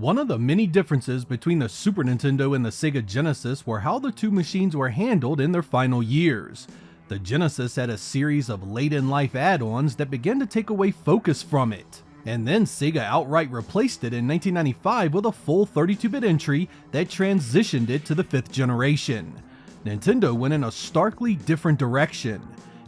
One of the many differences between the Super Nintendo and the Sega Genesis were how the two machines were handled in their final years. The Genesis had a series of late-in-life add-ons that began to take away focus from it. And then Sega outright replaced it in 1995 with a full 32-bit entry that transitioned it to the 5th generation. Nintendo went in a starkly different direction.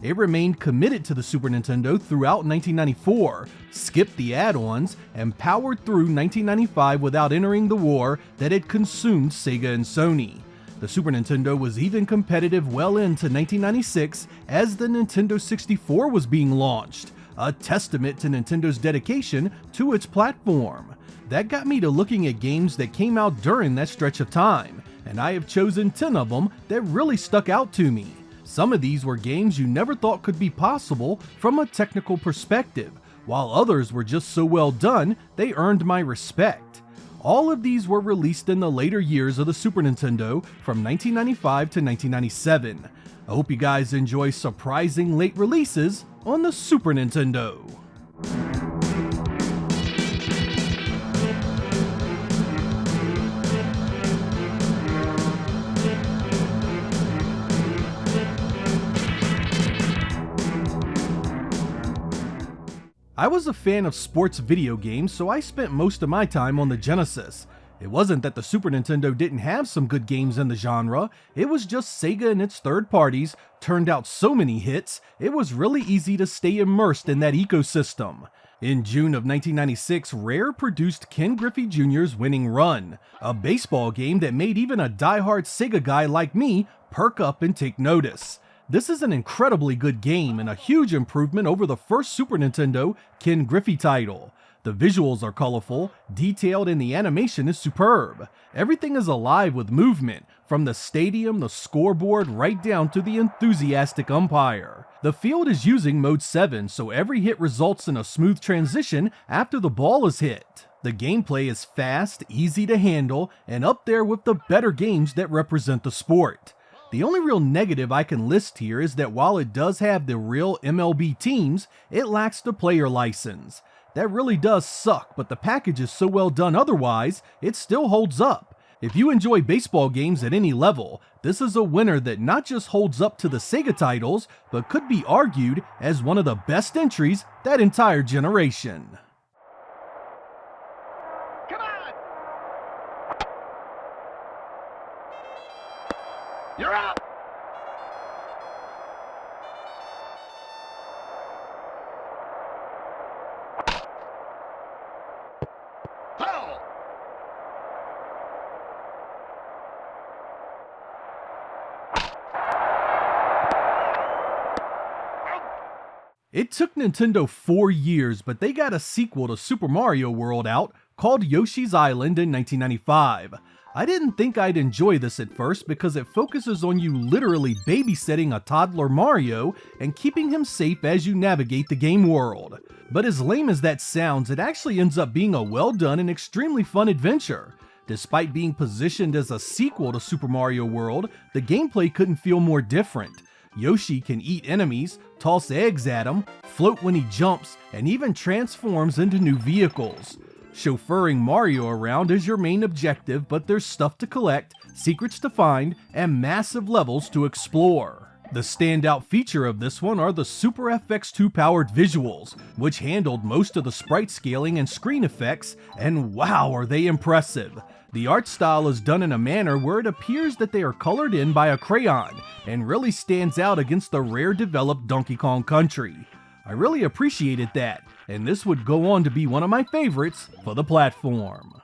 It remained committed to the Super Nintendo throughout 1994, skipped the add-ons, and powered through 1995 without entering the war that had consumed Sega and Sony. The Super Nintendo was even competitive well into 1996 as the Nintendo 64 was being launched, a testament to Nintendo's dedication to its platform. That got me to looking at games that came out during that stretch of time, and I have chosen 10 of them that really stuck out to me. Some of these were games you never thought could be possible from a technical perspective, while others were just so well done they earned my respect. All of these were released in the later years of the Super Nintendo from 1995 to 1997. I hope you guys enjoy surprising late releases on the Super Nintendo. I was a fan of sports video games, so I spent most of my time on the Genesis. It wasn't that the Super Nintendo didn't have some good games in the genre, it was just Sega and its third parties turned out so many hits, it was really easy to stay immersed in that ecosystem. In June of 1996, Rare produced Ken Griffey Jr.'s Winning Run, a baseball game that made even a die-hard Sega guy like me perk up and take notice. This is an incredibly good game and a huge improvement over the first Super Nintendo Ken Griffey title. The visuals are colorful, detailed, and the animation is superb. Everything is alive with movement, from the stadium, the scoreboard, right down to the enthusiastic umpire. The field is using Mode 7, so every hit results in a smooth transition after the ball is hit. The gameplay is fast, easy to handle, and up there with the better games that represent the sport. The only real negative I can list here is that while it does have the real MLB teams, it lacks the player license. That really does suck, but the package is so well done otherwise, it still holds up. If you enjoy baseball games at any level, this is a winner that not just holds up to the Sega titles, but could be argued as one of the best entries that entire generation. Come on! You're out! Foul! It took Nintendo 4 years, but they got a sequel to Super Mario World out called Yoshi's Island in 1995. I didn't think I'd enjoy this at first because it focuses on you literally babysitting a toddler Mario and keeping him safe as you navigate the game world. But as lame as that sounds, it actually ends up being a well done and extremely fun adventure. Despite being positioned as a sequel to Super Mario World, the gameplay couldn't feel more different. Yoshi can eat enemies, toss eggs at them, float when he jumps, and even transforms into new vehicles. Chauffeuring Mario around is your main objective, but there's stuff to collect, secrets to find, and massive levels to explore. The standout feature of this one are the Super FX2 powered visuals, which handled most of the sprite scaling and screen effects, and wow are they impressive. The art style is done in a manner where it appears that they are colored in by a crayon, and really stands out against the Rare developed Donkey Kong Country. I really appreciated that, and this would go on to be one of my favorites for the platform.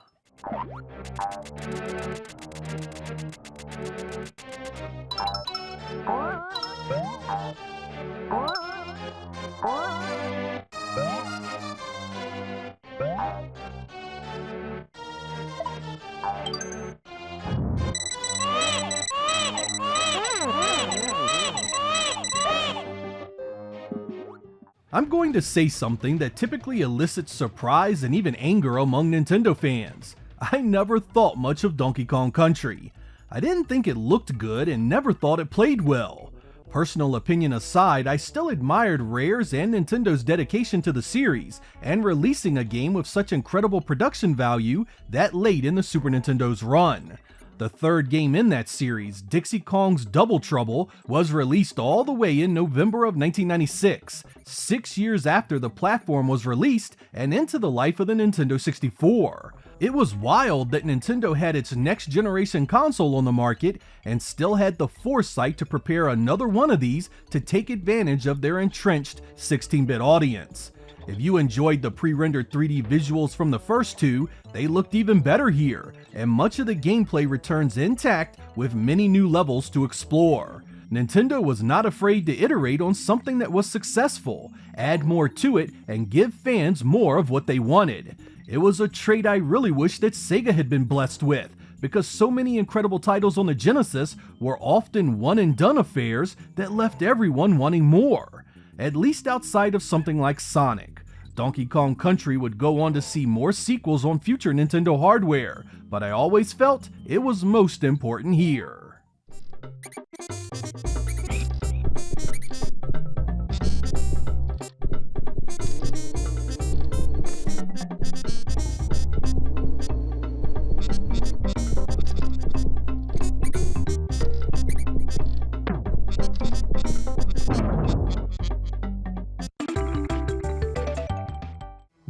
I'm going to say something that typically elicits surprise and even anger among Nintendo fans. I never thought much of Donkey Kong Country. I didn't think it looked good and never thought it played well. Personal opinion aside, I still admired Rare's and Nintendo's dedication to the series, and releasing a game with such incredible production value that late in the Super Nintendo's run. The third game in that series, Dixie Kong's Double Trouble, was released all the way in November of 1996, 6 years after the platform was released and into the life of the Nintendo 64. It was wild that Nintendo had its next generation console on the market and still had the foresight to prepare another one of these to take advantage of their entrenched 16-bit audience. If you enjoyed the pre-rendered 3D visuals from the first two, they looked even better here, and much of the gameplay returns intact with many new levels to explore. Nintendo was not afraid to iterate on something that was successful, add more to it, and give fans more of what they wanted. It was a trait I really wish that Sega had been blessed with, because so many incredible titles on the Genesis were often one-and-done affairs that left everyone wanting more. At least outside of something like Sonic. Donkey Kong Country would go on to see more sequels on future Nintendo hardware, but I always felt it was most important here.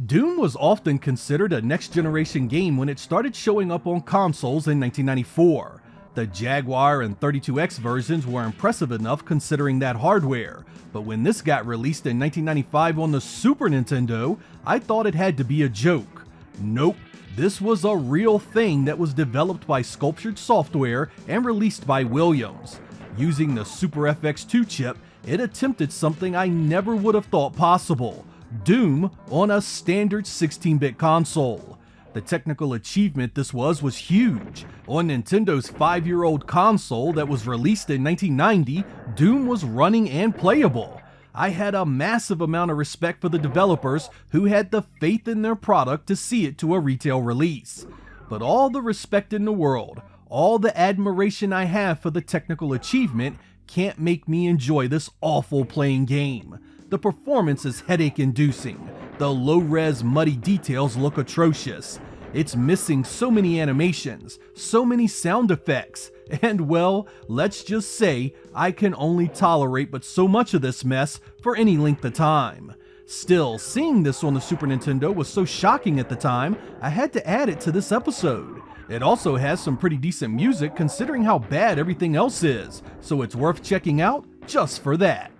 Doom was often considered a next-generation game when it started showing up on consoles in 1994. The Jaguar and 32X versions were impressive enough considering that hardware, but when this got released in 1995 on the Super Nintendo, I thought it had to be a joke. Nope, this was a real thing that was developed by Sculptured Software and released by Williams. Using the Super FX2 chip, it attempted something I never would have thought possible. Doom on a standard 16-bit console. The technical achievement this was huge. On Nintendo's 5-year-old console that was released in 1990, Doom was running and playable. I had a massive amount of respect for the developers who had the faith in their product to see it to a retail release. But all the respect in the world, all the admiration I have for the technical achievement can't make me enjoy this awful playing game. The performance is headache-inducing. The low-res muddy details look atrocious. It's missing so many animations, so many sound effects, and well, let's just say I can only tolerate but so much of this mess for any length of time. Still, seeing this on the Super Nintendo was so shocking at the time, I had to add it to this episode. It also has some pretty decent music considering how bad everything else is, so it's worth checking out just for that.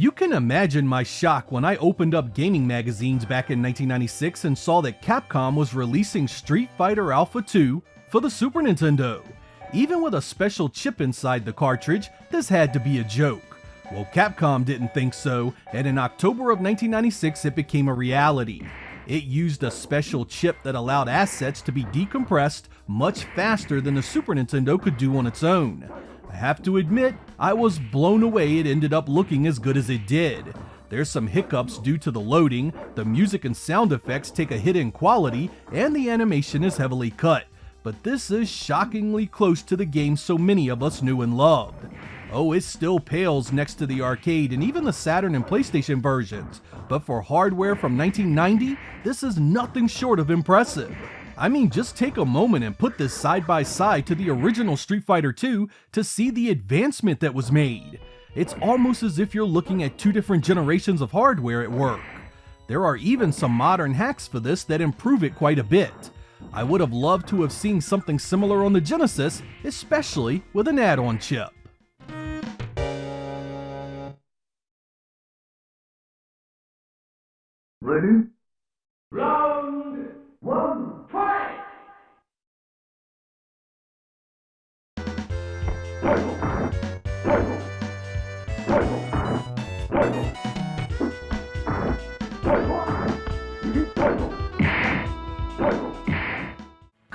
You can imagine my shock when I opened up gaming magazines back in 1996 and saw that Capcom was releasing Street Fighter Alpha 2 for the Super Nintendo. Even with a special chip inside the cartridge, this had to be a joke. Well, Capcom didn't think so, and in October of 1996 it became a reality. It used a special chip that allowed assets to be decompressed much faster than the Super Nintendo could do on its own. I have to admit, I was blown away it ended up looking as good as it did. There's some hiccups due to the loading, the music and sound effects take a hit in quality, and the animation is heavily cut. But this is shockingly close to the game so many of us knew and loved. Oh, it still pales next to the arcade and even the Saturn and PlayStation versions, but for hardware from 1990, this is nothing short of impressive. I mean, just take a moment and put this side by side to the original Street Fighter II to see the advancement that was made. It's almost as if you're looking at two different generations of hardware at work. There are even some modern hacks for this that improve it quite a bit. I would have loved to have seen something similar on the Genesis, especially with an add-on chip. Ready? Round one, fight!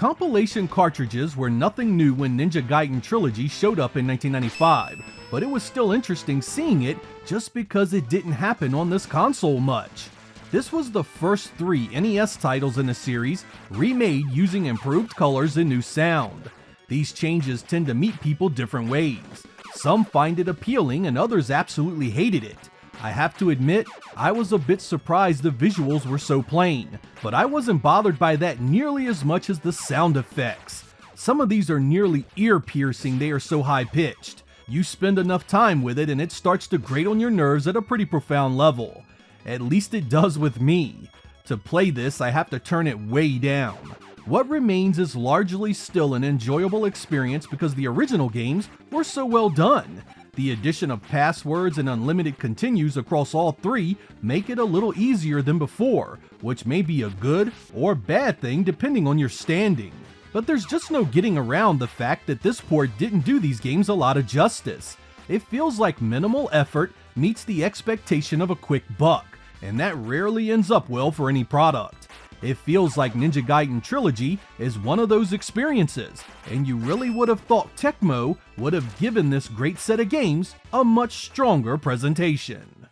compilation cartridges were nothing new when Ninja Gaiden Trilogy showed up in 1995, but it was still interesting seeing it just because it didn't happen on this console much. This was the first 3 NES titles in the series remade using improved colors and new sound. These changes tend to meet people different ways. Some find it appealing and others absolutely hated it. I have to admit, I was a bit surprised the visuals were so plain, but I wasn't bothered by that nearly as much as the sound effects. Some of these are nearly ear-piercing, they are so high-pitched. You spend enough time with it and it starts to grate on your nerves at a pretty profound level. At least it does with me. To play this, I have to turn it way down. What remains is largely still an enjoyable experience because the original games were so well done. The addition of passwords and unlimited continues across all 3 make it a little easier than before, which may be a good or bad thing depending on your standing. But there's just no getting around the fact that this port didn't do these games a lot of justice. It feels like minimal effort meets the expectation of a quick buck, and that rarely ends up well for any product. It feels like Ninja Gaiden Trilogy is one of those experiences, and you really would have thought Tecmo would have given this great set of games a much stronger presentation.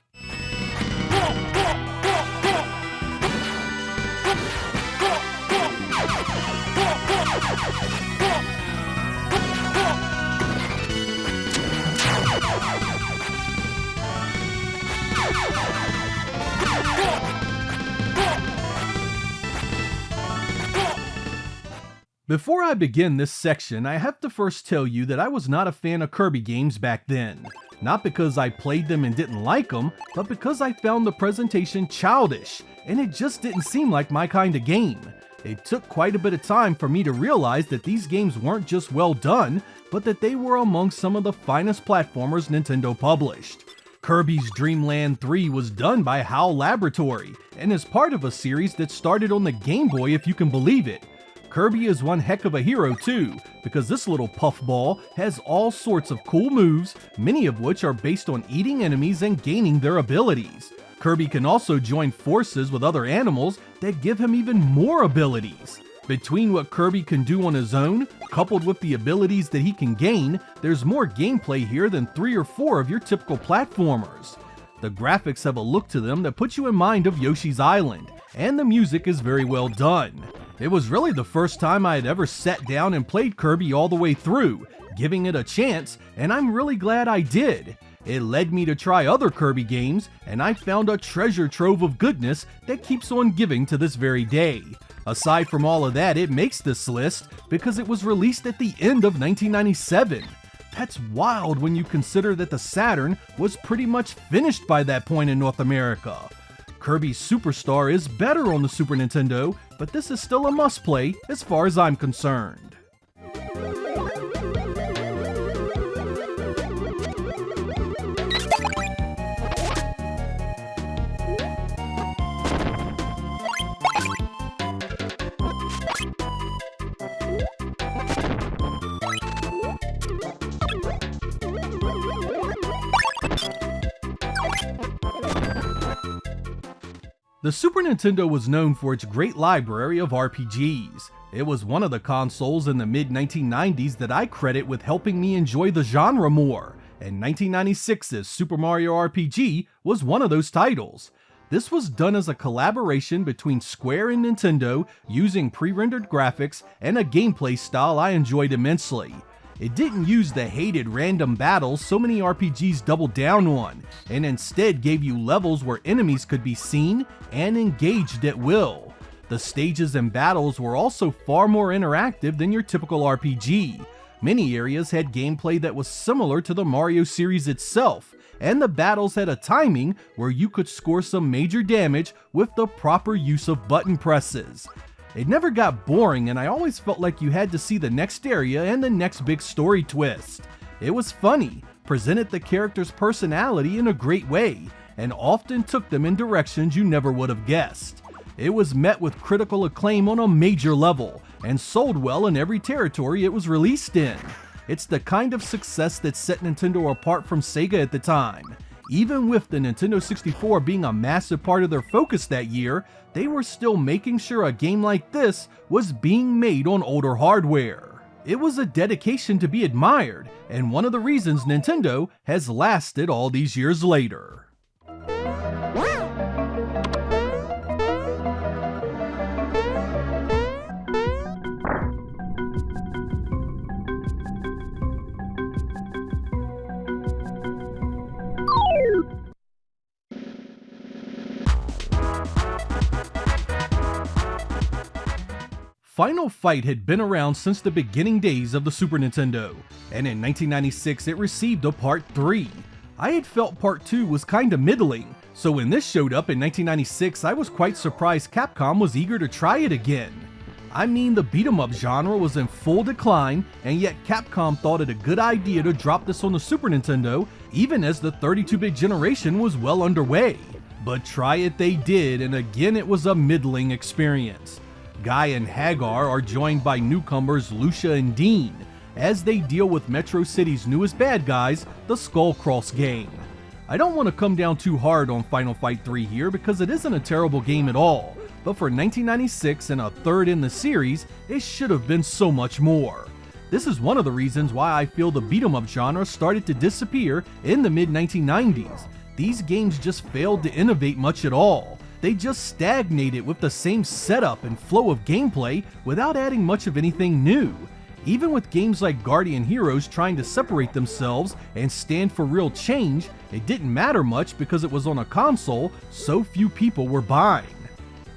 Before I begin this section, I have to first tell you that I was not a fan of Kirby games back then. Not because I played them and didn't like them, but because I found the presentation childish, and it just didn't seem like my kind of game. It took quite a bit of time for me to realize that these games weren't just well done, but that they were among some of the finest platformers Nintendo published. Kirby's Dreamland 3 was done by HAL Laboratory, and is part of a series that started on the Game Boy if you can believe it. Kirby is one heck of a hero too, because this little puffball has all sorts of cool moves, many of which are based on eating enemies and gaining their abilities. Kirby can also join forces with other animals that give him even more abilities. Between what Kirby can do on his own, coupled with the abilities that he can gain, there's more gameplay here than 3 or 4 of your typical platformers. The graphics have a look to them that puts you in mind of Yoshi's Island, and the music is very well done. It was really the first time I had ever sat down and played Kirby all the way through, giving it a chance, and I'm really glad I did. It led me to try other Kirby games, and I found a treasure trove of goodness that keeps on giving to this very day. Aside from all of that, it makes this list because it was released at the end of 1997. That's wild when you consider that the Saturn was pretty much finished by that point in North America. Kirby Superstar is better on the Super Nintendo, but this is still a must-play as far as I'm concerned. The Super Nintendo was known for its great library of RPGs. It was one of the consoles in the mid-1990s that I credit with helping me enjoy the genre more, and 1996's Super Mario RPG was one of those titles. This was done as a collaboration between Square and Nintendo using pre-rendered graphics and a gameplay style I enjoyed immensely. It didn't use the hated random battles so many RPGs doubled down on, and instead gave you levels where enemies could be seen and engaged at will. The stages and battles were also far more interactive than your typical RPG. Many areas had gameplay that was similar to the Mario series itself, and the battles had a timing where you could score some major damage with the proper use of button presses. It never got boring, and I always felt like you had to see the next area and the next big story twist. It was funny, presented the character's personality in a great way, and often took them in directions you never would have guessed. It was met with critical acclaim on a major level, and sold well in every territory it was released in. It's the kind of success that set Nintendo apart from Sega at the time. Even with the Nintendo 64 being a massive part of their focus that year, they were still making sure a game like this was being made on older hardware. It was a dedication to be admired, and one of the reasons Nintendo has lasted all these years later. Final Fight had been around since the beginning days of the Super Nintendo, and in 1996 it received a Part 3. I had felt Part 2 was kinda middling, so when this showed up in 1996 I was quite surprised Capcom was eager to try it again. I mean, the beat-em-up genre was in full decline, and yet Capcom thought it a good idea to drop this on the Super Nintendo even as the 32-bit generation was well underway. But try it they did, and again it was a middling experience. Guy and Hagar are joined by newcomers Lucia and Dean, as they deal with Metro City's newest bad guys, the Skullcross gang. I don't want to come down too hard on Final Fight 3 here because it isn't a terrible game at all, but for 1996 and a third in the series, it should have been so much more. This is one of the reasons why I feel the beat-em-up genre started to disappear in the mid-1990s. These games just failed to innovate much at all. They just stagnated with the same setup and flow of gameplay without adding much of anything new. Even with games like Guardian Heroes trying to separate themselves and stand for real change, it didn't matter much because it was on a console so few people were buying.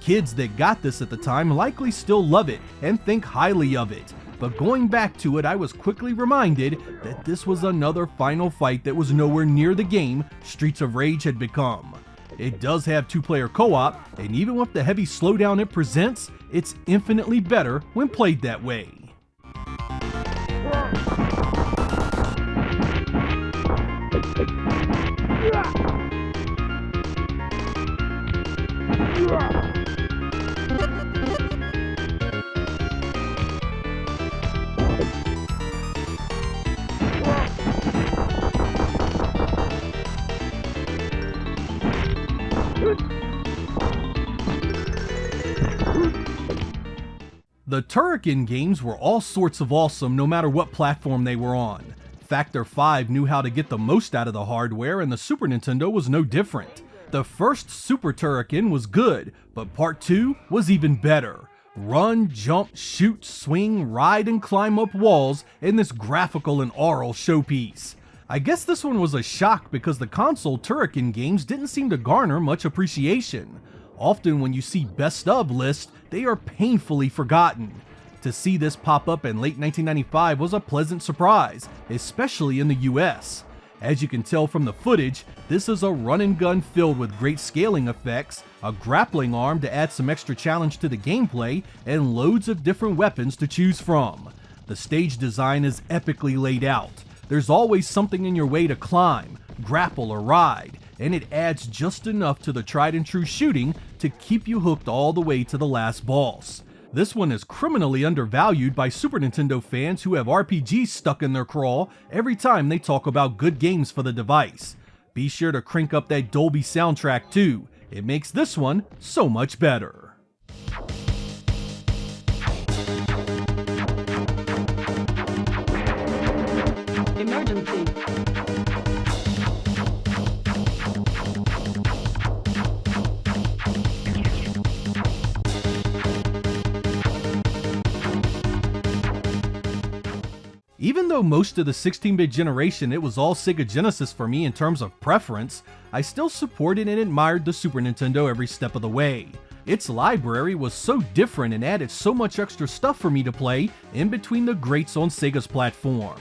Kids that got this at the time likely still love it and think highly of it, but going back to it I was quickly reminded that this was another Final Fight that was nowhere near the game Streets of Rage had become. It does have two-player co-op, and even with the heavy slowdown it presents, it's infinitely better when played that way. The Turrican games were all sorts of awesome no matter what platform they were on. Factor 5 knew how to get the most out of the hardware, and the Super Nintendo was no different. The first Super Turrican was good, but Part 2 was even better. Run, jump, shoot, swing, ride, and climb up walls in this graphical and aural showpiece. I guess this one was a shock because the console Turrican games didn't seem to garner much appreciation. Often when you see best of lists, they are painfully forgotten. To see this pop up in late 1995 was a pleasant surprise, especially in the US. As you can tell from the footage, this is a run and gun filled with great scaling effects, a grappling arm to add some extra challenge to the gameplay, and loads of different weapons to choose from. The stage design is epically laid out. There's always something in your way to climb, grapple, or ride, and it adds just enough to the tried and true shooting to keep you hooked all the way to the last boss. This one is criminally undervalued by Super Nintendo fans who have RPGs stuck in their craw every time they talk about good games for the device. Be sure to crank up that Dolby soundtrack too, it makes this one so much better. Emergency. Even though most of the 16-bit generation it was all Sega Genesis for me in terms of preference, I still supported and admired the Super Nintendo every step of the way. Its library was so different and added so much extra stuff for me to play in between the greats on Sega's platform.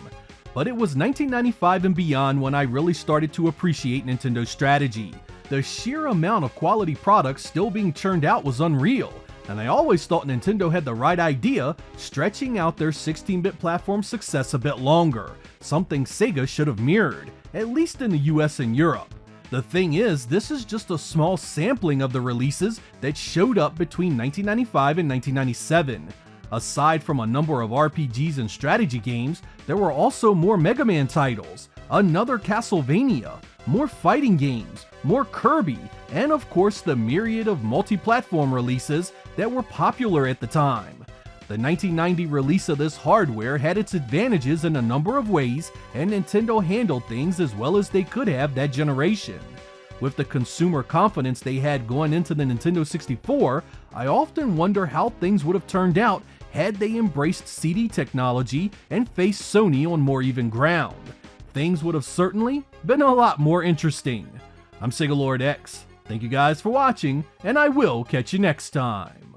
But it was 1995 and beyond when I really started to appreciate Nintendo's strategy. The sheer amount of quality products still being churned out was unreal, and I always thought Nintendo had the right idea, stretching out their 16-bit platform success a bit longer, something Sega should have mirrored, at least in the US and Europe. The thing is, this is just a small sampling of the releases that showed up between 1995 and 1997. Aside from a number of RPGs and strategy games, there were also more Mega Man titles, another Castlevania, more fighting games, more Kirby, and of course the myriad of multi-platform releases that were popular at the time. The 1990 release of this hardware had its advantages in a number of ways, and Nintendo handled things as well as they could have that generation. With the consumer confidence they had going into the Nintendo 64, I often wonder how things would have turned out had they embraced CD technology and faced Sony on more even ground. Things would have certainly been a lot more interesting. I'm Sega Lord X. Thank you guys for watching, and I will catch you next time.